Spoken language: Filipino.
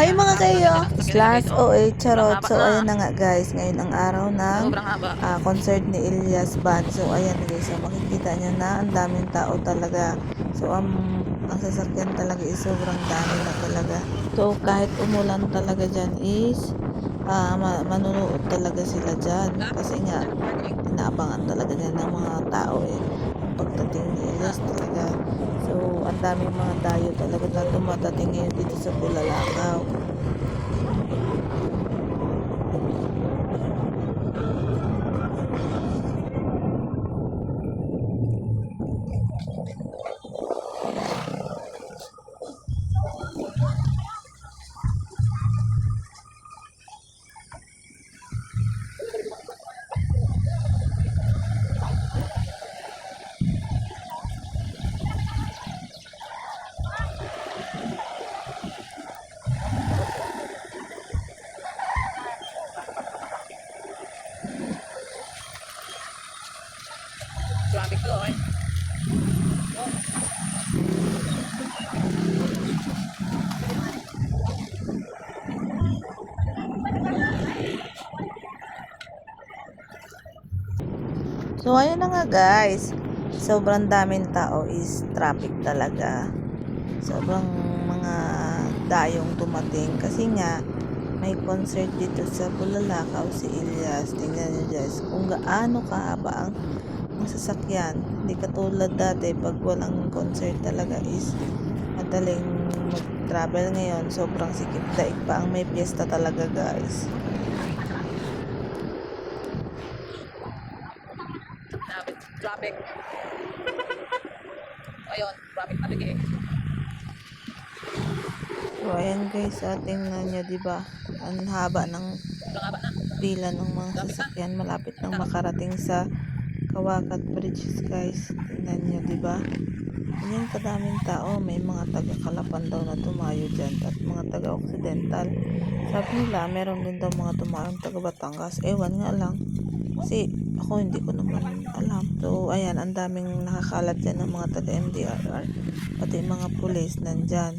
Hi mga kayo! Slash OA Charot. So ayan na nga guys. Ngayon ang araw ng concert ni Elias Band. So ayan guys. So makikita nyo na ang daming tao talaga. So ang sasakyan talaga is sobrang dami na talaga. So kahit umulan talaga dyan is manunood talaga sila dyan. Kasi nga inaabangan talaga dyan ng mga tao ang pagdating ni Elias talaga. So ang daming mga dayo talaga na dumadating ngayon dito sa Bulalakaw. Traffic ko eh. So ayun na nga guys, sobrang daming tao is traffic talaga. Sobrang mga dayong dumating kasi nga may concert dito sa Bulalakaw si Elias. Tingnan nyo guys kung gaano kahaba ang sasakyan. Hindi katulad dati pag walang concert talaga is madaling mag-travel. Ngayon sobrang sikip daig pa ang may piyesta talaga guys. Traffic. Ayun, traffic na bigay. So ayan guys, tingnan nyo diba ang haba ng pila ng mga sasakyan malapit nang makarating sa Kawakat Bridge guys. Tingnan nyo diba, ganyan kadaming tao. May mga taga Kalapan daw na tumayo dyan at mga taga Occidental. Sabi nila meron din daw mga tumayong taga Batangas, ewan nga lang kasi ako hindi ko naman alam. So ayan, ang daming nakakalat dyan ng mga taga MDRR pati mga pulis nandyan.